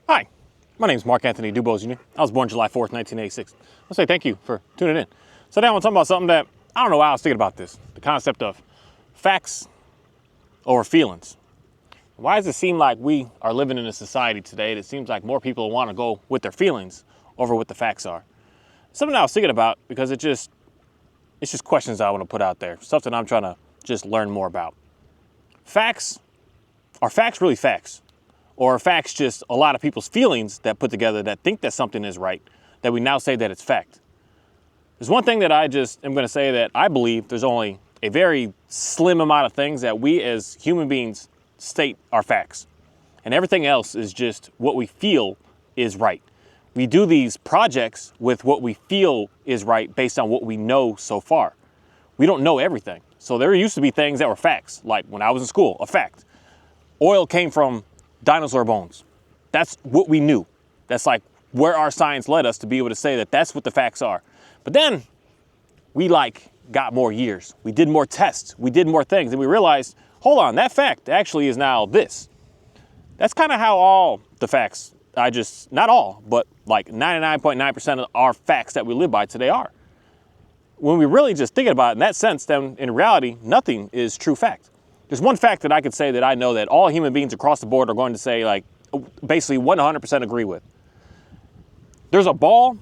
Hi, my name is Mark Anthony Dubose Jr. I was born July 4th, 1986. I'll say thank you for tuning in. So now I want to talk about something that I don't know why I was thinking about this. The concept of facts over feelings. Why does it seem like we are living in a society today that seems like more people want to go with their feelings over what the facts are? Something I was thinking about because it's just questions I want to put out there. Stuff that I'm trying to just learn more about. Facts, are facts really facts? Or are facts just a lot of people's feelings that put together that think that something is right, that we now say that it's fact? There's one thing that I just am going to say that I believe there's only a very slim amount of things that we as human beings state are facts. And everything else is just what we feel is right. We do these projects with what we feel is right based on what we know so far. We don't know everything. So there used to be things that were facts, like when I was in school, a fact. Oil came from dinosaur bones. That's what we knew. That's like where our science led us to be able to say that that's what the facts are. But then we got more years. We did more tests. We did more things. And we realized, hold on, that fact actually is now this. That's kind of how all the facts, not all, but like 99.9% of our facts that we live by today are. When we really just think about it in that sense, then in reality, nothing is true fact. There's one fact that I could say that I know that all human beings across the board are going to say basically 100% agree with. There's a ball.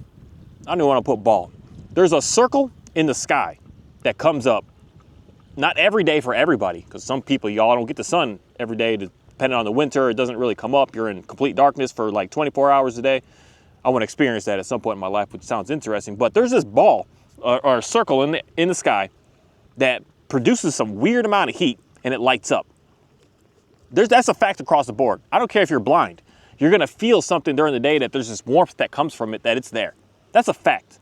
I don't even want to put ball. There's a circle in the sky that comes up, not every day for everybody, because some people, y'all don't get the sun every day, depending on the winter, it doesn't really come up. You're in complete darkness for like 24 hours a day. I want to experience that at some point in my life, which sounds interesting. But there's this ball or a circle in the sky that produces some weird amount of heat and it lights up. That's a fact across the board. I don't care if you're blind. You're going to feel something during the day that there's this warmth that comes from it, that it's there. That's a fact.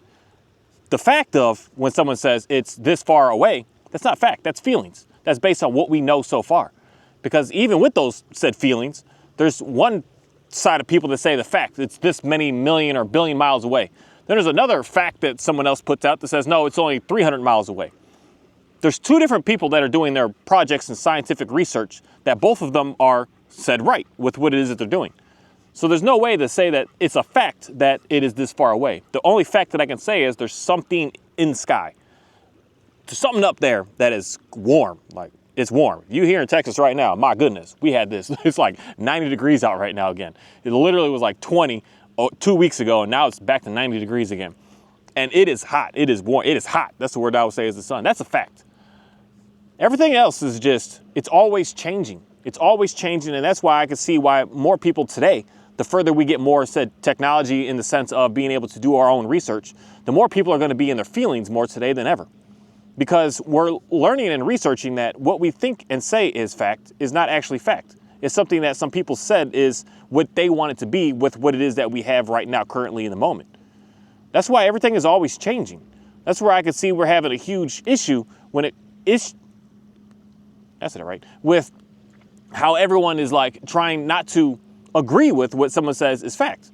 The fact of when someone says it's this far away, that's not fact. That's feelings. That's based on what we know so far. Because even with those said feelings, there's one side of people that say the fact, it's this many million or billion miles away. Then there's another fact that someone else puts out that says, no, it's only 300 miles away. There's two different people that are doing their projects and scientific research that both of them are said right with what it is that they're doing. So there's no way to say that it's a fact that it is this far away. The only fact that I can say is there's something in the sky. There's something up there that is warm, like it's warm. You here in Texas right now, my goodness, we had this. It's like 90 degrees out right now again. It literally was like 20 2 weeks ago, and now it's back to 90 degrees again. And it is hot. It is warm. It is hot. That's the word I would say is the sun. That's a fact. Everything else is just, it's always changing. It's always changing, and that's why I can see why more people today, the further we get more said technology in the sense of being able to do our own research, the more people are going to be in their feelings more today than ever. Because we're learning and researching that what we think and say is fact is not actually fact. It's something that some people said is what they want it to be with what it is that we have right now currently in the moment. That's why everything is always changing. That's where I could see we're having a huge issue when it is, that's it, right? With how everyone is trying not to agree with what someone says is fact.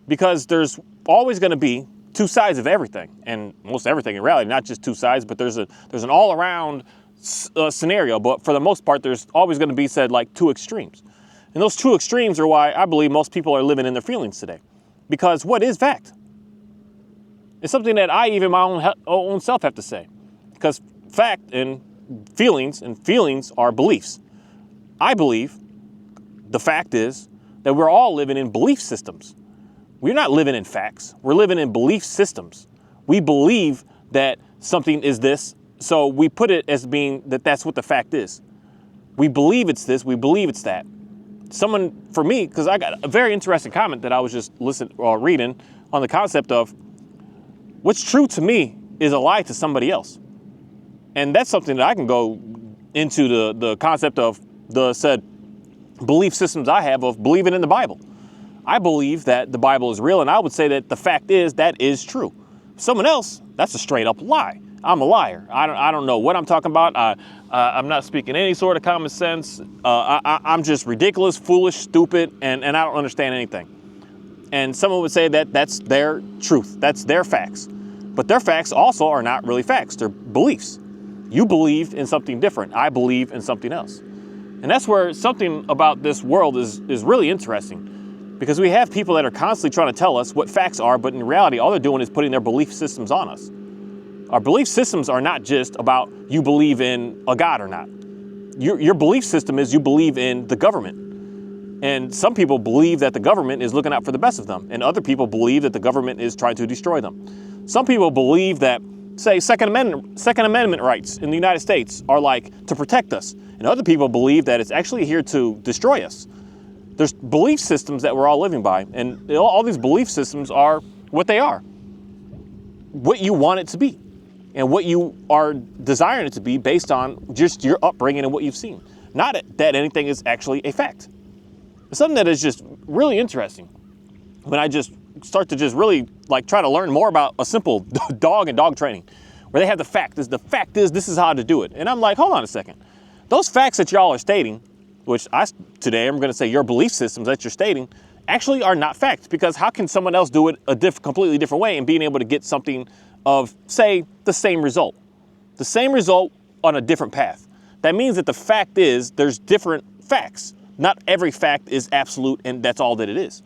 Because there's always going to be two sides of everything, and most everything in reality, not just two sides, but there's an all-around scenario. But for the most part, there's always going to be said two extremes. And those two extremes are why I believe most people are living in their feelings today. Because what is fact? It's something that I even my own self have to say. Because fact and feelings are beliefs. I believe the fact is that we're all living in belief systems. We're not living in facts. We're living in belief systems. We believe that something is this, so we put it as being that that's what the fact is. We believe it's this, we believe it's that. Someone, for me, because I got a very interesting comment that I was just reading on the concept of what's true to me is a lie to somebody else. And that's something that I can go into the concept of the said belief systems I have of believing in the Bible. I believe that the Bible is real, and I would say that the fact is that is true. Someone else, that's a straight up lie. I'm a liar. I don't know what I'm talking about. I'm not speaking any sort of common sense. I'm just ridiculous, foolish, stupid, and I don't understand anything. And someone would say that that's their truth. That's their facts. But their facts also are not really facts. They're beliefs. You believe in something different. I believe in something else. And that's where something about this world is really interesting. Because we have people that are constantly trying to tell us what facts are, but in reality, all they're doing is putting their belief systems on us. Our belief systems are not just about you believe in a God or not. Your belief system is you believe in the government. And some people believe that the government is looking out for the best of them, and other people believe that the government is trying to destroy them. Some people believe that, say, Second Amendment rights in the United States are like to protect us, and other people believe that it's actually here to destroy us. There's belief systems that we're all living by, and all these belief systems are what they are, what you want it to be, and what you are desiring it to be based on just your upbringing and what you've seen. Not that anything is actually a fact. It's something that is just really interesting when I just start to just really like try to learn more about a simple dog and dog training, where they have the fact is this is how to do it. And I'm like, hold on a second. Those facts that y'all are stating, which today I'm going to say your belief systems that you're stating, actually are not facts, because how can someone else do it a completely different way and being able to get something of, say, the same result on a different path? That means that the fact is there's different facts. Not every fact is absolute, and that's all that it is.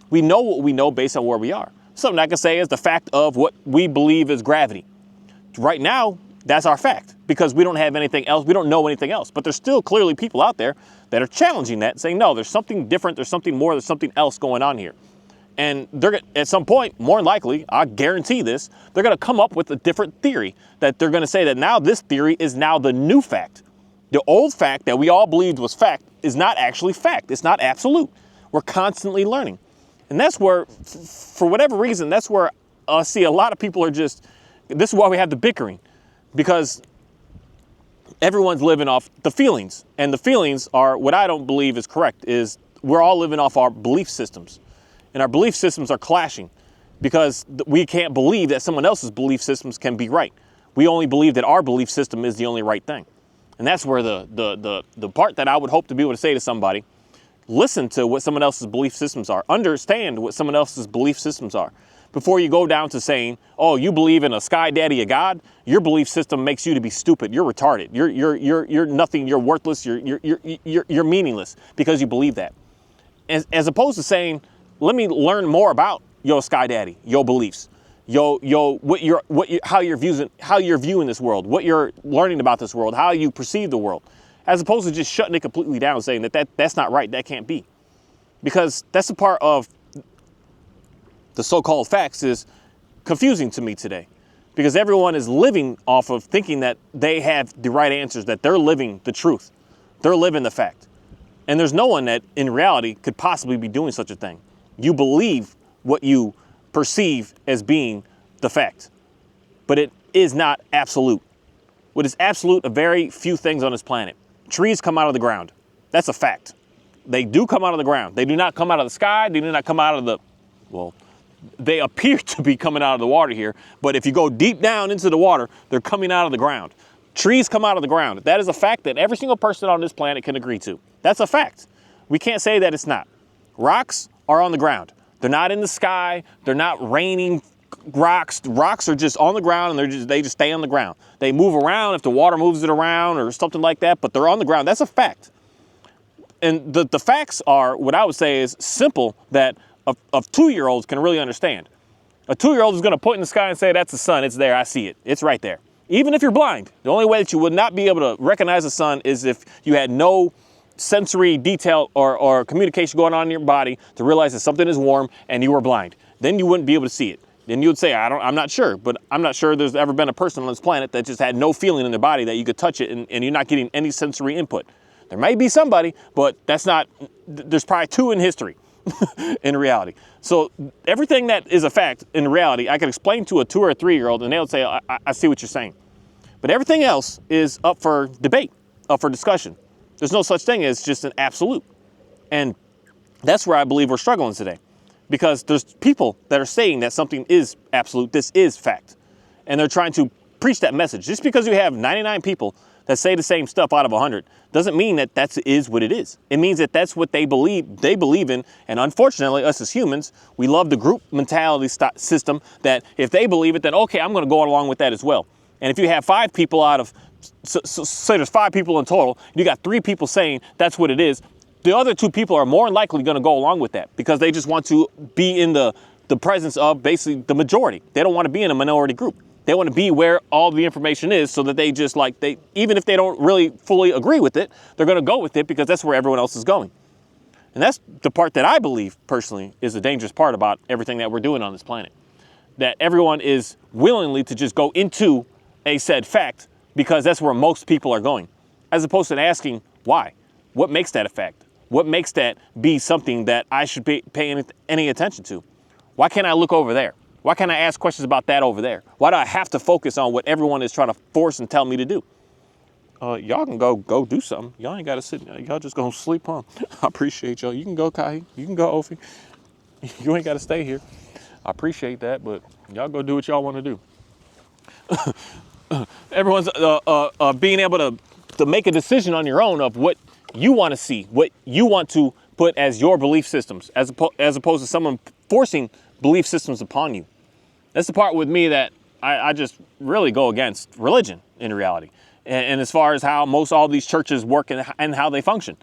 We know what we know based on where we are. Something I can say is the fact of what we believe is gravity. Right now, that's our fact, because we don't have anything else. We don't know anything else. But there's still clearly people out there that are challenging that, saying, no, there's something different, there's something more, there's something else going on here. And they're at some point, more than likely, I guarantee this, they're going to come up with a different theory that they're going to say that now this theory is now the new fact. The old fact that we all believed was fact is not actually fact. It's not absolute. We're constantly learning. And that's where, for whatever reason, that's where I see a lot of people are just, this is why we have the bickering, because everyone's living off the feelings. And the feelings are what I don't believe is correct, is we're all living off our belief systems. And our belief systems are clashing because we can't believe that someone else's belief systems can be right. We only believe that our belief system is the only right thing. And that's where the part that I would hope to be able to say to somebody, listen to what someone else's belief systems are. Understand what someone else's belief systems are. Before you go down to saying, oh, you believe in a sky daddy, a God, your belief system makes you to be stupid. You're retarded. You're nothing. You're worthless. You're meaningless because you believe that. As opposed to saying, let me learn more about your sky daddy, your beliefs. How you're viewing this world, what you're learning about this world, how you perceive the world, as opposed to just shutting it completely down and saying that's not right, that can't be. Because that's a part of the so-called facts is confusing to me today, because everyone is living off of thinking that they have the right answers, that they're living the truth, they're living the fact. And there's no one that in reality could possibly be doing such a thing. You believe what you perceive as being the fact, but it is not absolute. What is absolute are very few things on this planet. Trees come out of the ground. That's a fact. They do come out of the ground. They do not come out of the sky. They do not come out of they appear to be coming out of the water here, but if you go deep down into the water, they're coming out of the ground. Trees come out of the ground. That is a fact that every single person on this planet can agree to. That's a fact. We can't say that it's not. Rocks are on the ground. They're not in the sky. They're not raining rocks. Rocks are just on the ground, and they just stay on the ground. They move around if the water moves it around or something like that, but they're on the ground. That's a fact. And the facts are what I would say is simple, that of 2-year-olds can really understand. A 2-year-old is going to point in the sky and say, that's the sun. It's there. I see it. It's right there. Even if you're blind, the only way that you would not be able to recognize the sun is if you had no sensory detail or communication going on in your body to realize that something is warm and you were blind. Then you wouldn't be able to see it. Then you would say, I'm not sure, but I'm not sure there's ever been a person on this planet that just had no feeling in their body that you could touch it and you're not getting any sensory input. There may be somebody, but there's probably 2 in history in reality. So everything that is a fact in reality, I could explain to a 2 or a 3-year-old and they would say, I see what you're saying. But everything else is up for debate, up for discussion. There's no such thing as just an absolute. And that's where I believe we're struggling today, because there's people that are saying that something is absolute, this is fact. And they're trying to preach that message. Just because you have 99 people that say the same stuff out of 100 doesn't mean that that is what it is. It means that that's what they believe in. And unfortunately, us as humans, we love the group mentality system that if they believe it, then okay, I'm going to go along with that as well. And if you have 5 people out of, say there's 5 people in total, you got 3 people saying that's what it is, the other two people are more than likely going to go along with that because they just want to be in the presence of basically the majority. They don't want to be in a minority group. They want to be where all the information is so that they just even if they don't really fully agree with it, they're going to go with it because that's where everyone else is going. And that's the part that I believe personally is the dangerous part about everything that we're doing on this planet. That everyone is willingly to just go into a said fact because that's where most people are going, as opposed to asking why. What makes that a fact? What makes that be something that I should pay any attention to? Why can't I look over there? Why can't I ask questions about that over there? Why do I have to focus on what everyone is trying to force and tell me to do? Y'all can go do something. Y'all ain't got to sit. Y'all just gonna sleep, huh? I appreciate y'all. You can go, Kai. You can go, Ophie. You ain't got to stay here. I appreciate that, but y'all go do what y'all want to do. Everyone's being able to make a decision on your own of what you want to see, what you want to put as your belief systems, as opposed to someone forcing belief systems upon you. That's the part with me that I just really go against religion in reality. And as far as how most all these churches work and how they function,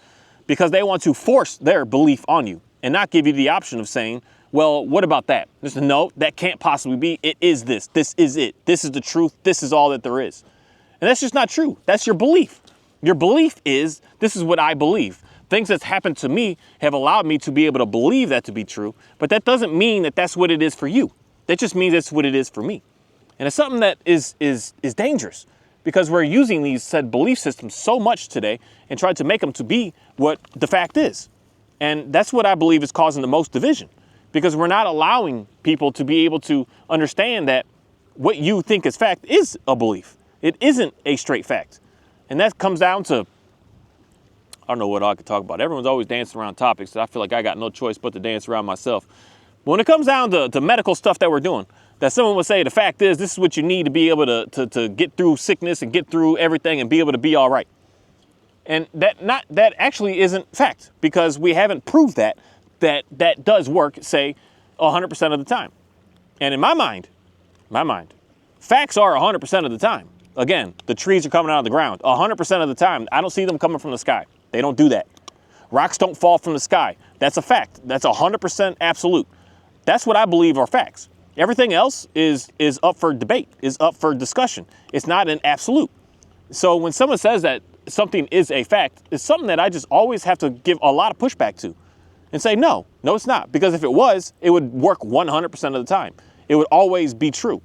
because they want to force their belief on you and not give you the option of saying, well, what about that? Just no, that can't possibly be. It is this. This is it. This is the truth. This is all that there is. And that's just not true. That's your belief. Your belief is, this is what I believe. Things that's happened to me have allowed me to be able to believe that to be true, but that doesn't mean that that's what it is for you. That just means that's what it is for me. And it's something that is dangerous because we're using these said belief systems so much today and trying to make them to be what the fact is. And that's what I believe is causing the most division because we're not allowing people to be able to understand that what you think is fact is a belief. It isn't a straight fact. And that comes down to, I don't know what I could talk about. Everyone's always dancing around topics, so I feel like I got no choice but to dance around myself. But when it comes down to medical stuff that we're doing, that someone would say the fact is this is what you need to be able to get through sickness and get through everything and be able to be all right. And that actually isn't fact because we haven't proved that does work, say, 100% of the time. And in my mind, facts are 100% of the time. Again, the trees are coming out of the ground 100% of the time. I don't see them coming from the sky. They don't do that. Rocks don't fall from the sky. That's a fact. That's 100% absolute. That's what I believe are facts. Everything else is up for debate, is up for discussion. It's not an absolute. So when someone says that something is a fact, it's something that I just always have to give a lot of pushback to and say, no, it's not. Because if it was, it would work 100% of the time. It would always be true.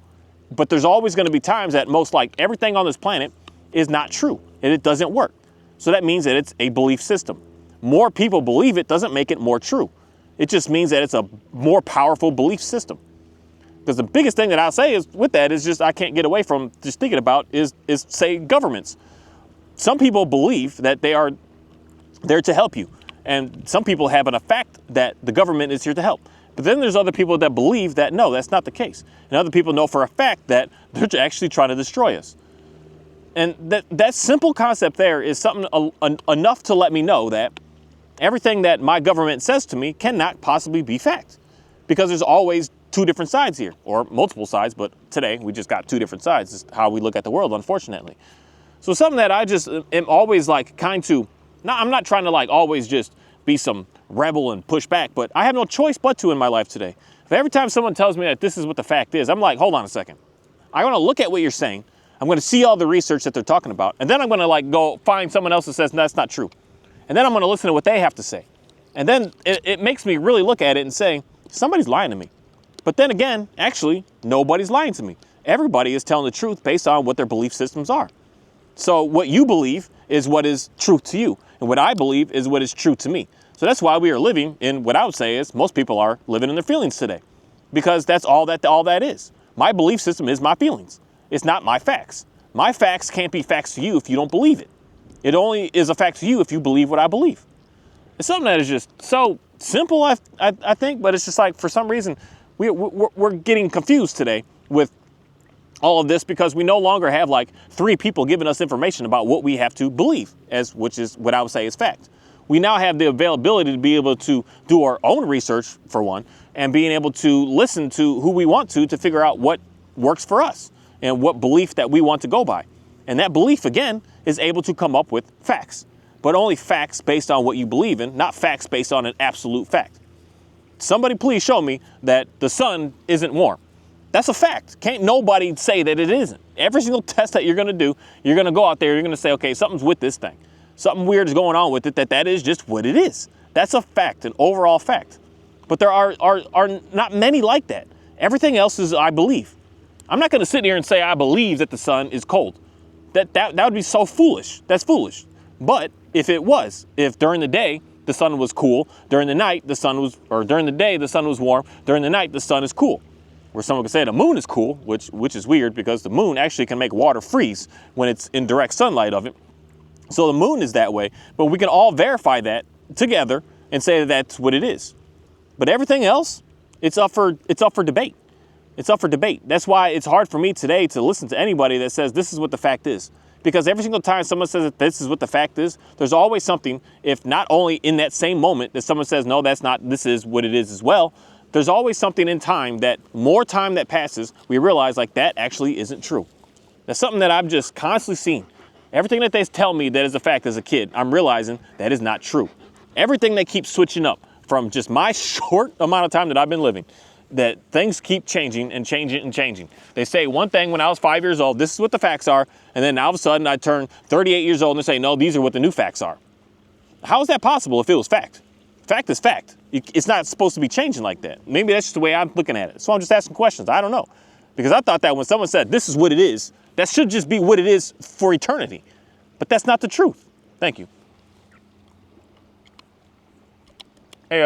But there's always going to be times that most like everything on this planet is not true and it doesn't work. So that means that it's a belief system. More people believe it doesn't make it more true. It just means that it's a more powerful belief system. Because the biggest thing that I'll say is with that is just I can't get away from just thinking about is say governments. Some people believe that they are there to help you. And some people have an effect that the government is here to help. But then there's other people that believe that, no, that's not the case. And other people know for a fact that they're actually trying to destroy us. And that simple concept there is something enough to let me know that everything that my government says to me cannot possibly be fact. Because there's always two different sides here, or multiple sides, but today we just got two different sides. This is how we look at the world, unfortunately. So something that I just am always like I'm not trying to like always just be some rebel and push back, but I have no choice but to in my life today. If every time someone tells me that this is what the fact is, I'm like, hold on a second. I want to look at what you're saying. I'm going to see all the research that they're talking about. And then I'm going to like go find someone else that says, no, that's not true. And then I'm going to listen to what they have to say. And then it makes me really look at it and say, somebody's lying to me. But then again, actually, nobody's lying to me. Everybody is telling the truth based on what their belief systems are. So what you believe is what is truth to you. And what I believe is what is true to me. So that's why we are living in what I would say is most people are living in their feelings today. Because that's all that is. My belief system is my feelings. It's not my facts. My facts can't be facts to you if you don't believe it. It only is a fact to you if you believe what I believe. It's something that is just so simple, I think, but it's just like for some reason we're getting confused today with all of this because we no longer have like three people giving us information about what we have to believe, which is what I would say is fact. We now have the availability to be able to do our own research, for one, and being able to listen to who we want to figure out what works for us and what belief that we want to go by. And that belief, again, is able to come up with facts. but only facts based on what you believe in, not facts based on an absolute fact. Somebody please show me that the sun isn't warm. That's a fact. Can't nobody say that it isn't. Every single test that you're going to do, you're going to go out there, you're going to say, okay, something's with this thing. Something weird is going on with it, that is just what it is. That's a fact, an overall fact. But there are not many like that. Everything else is I believe. I'm not going to sit here and say I believe that the sun is cold. That would be so foolish. That's foolish. But if during the day the sun was cool, during the night during the day the sun was warm, during the night the sun is cool. Where someone could say the moon is cool, which is weird because the moon actually can make water freeze when it's in direct sunlight of it. So the moon is that way, but we can all verify that together and say that that's what it is. But everything else, it's up for debate. It's up for debate. That's why it's hard for me today to listen to anybody that says this is what the fact is. Because every single time someone says that this is what the fact is, there's always something, if not only in that same moment that someone says, no, that's not, this is what it is as well. There's always something in time that more time that passes, we realize like that actually isn't true. That's something that I've just constantly seen. Everything that they tell me that is a fact as a kid, I'm realizing that is not true. Everything that keeps switching up from just my short amount of time that I've been living, that things keep changing and changing and changing. They say one thing when I was 5 years old, this is what the facts are. And then all of a sudden I turn 38 years old and they say, no, these are what the new facts are. How is that possible if it was fact? Fact is fact. It's not supposed to be changing like that. Maybe that's just the way I'm looking at it. So I'm just asking questions. I don't know. Because I thought that when someone said, this is what it is, that should just be what it is for eternity. But that's not the truth. Thank you. Hey,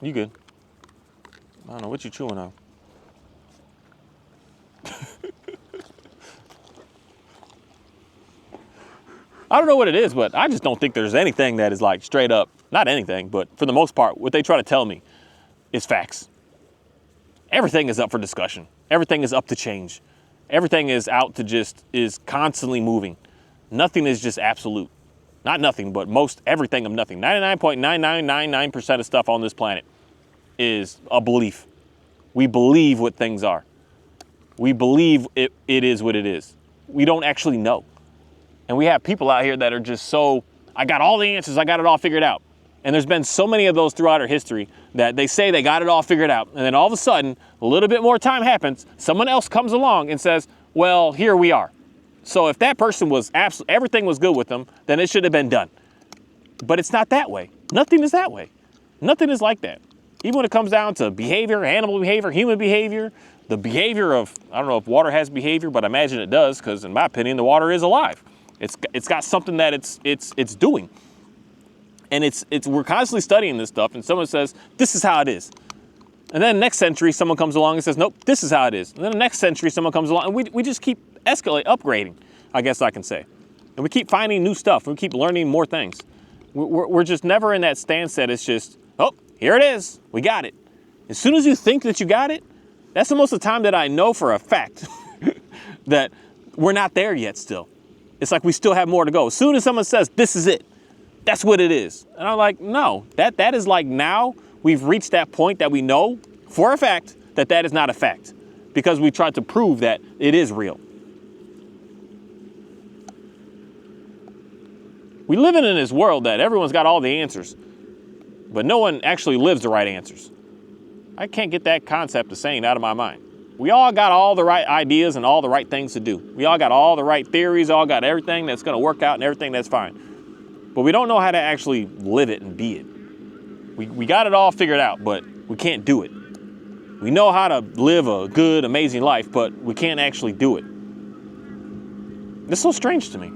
you good? I don't know what you chewing on. I don't know what it is, but I just don't think there's anything that is like straight up, not anything, but for the most part, what they try to tell me is facts. Everything is up for discussion. Everything is up to change. Everything is out to is constantly moving. Nothing is just absolute. Not nothing, but everything of nothing. 99.9999% of stuff on this planet is a belief. We believe what things are. We believe it is what it is. We don't actually know. And we have people out here that are just so, I got all the answers, I got it all figured out. And there's been so many of those throughout our history that they say they got it all figured out. And then all of a sudden, a little bit more time happens, someone else comes along and says, well, here we are. So if that person was everything was good with them, then it should have been done. But it's not that way. Nothing is that way. Nothing is like that. Even when it comes down to behavior, animal behavior, human behavior, the behavior of, I don't know if water has behavior, but I imagine it does, because in my opinion, the water is alive. It's got something that it's doing. And we're constantly studying this stuff, and someone says, this is how it is. And then next century, someone comes along and says, nope, this is how it is. And then the next century, someone comes along, and we just keep upgrading, I guess I can say. And we keep finding new stuff, and we keep learning more things. We're just never in that standset. It's just, oh, here it is, we got it. As soon as you think that you got it, that's the most of the time that I know for a fact that we're not there yet still. It's like we still have more to go. As soon as someone says, this is it, that's what it is. And I'm like, no, that is like now we've reached that point that we know for a fact that is not a fact because we tried to prove that it is real. We live in this world that everyone's got all the answers, but no one actually lives the right answers. I can't get that concept of saying out of my mind. We all got all the right ideas and all the right things to do. We all got all the right theories, all got everything that's going to work out and everything that's fine. But we don't know how to actually live it and be it. We got it all figured out, but we can't do it. We know how to live a good, amazing life, but we can't actually do it. It's so strange to me.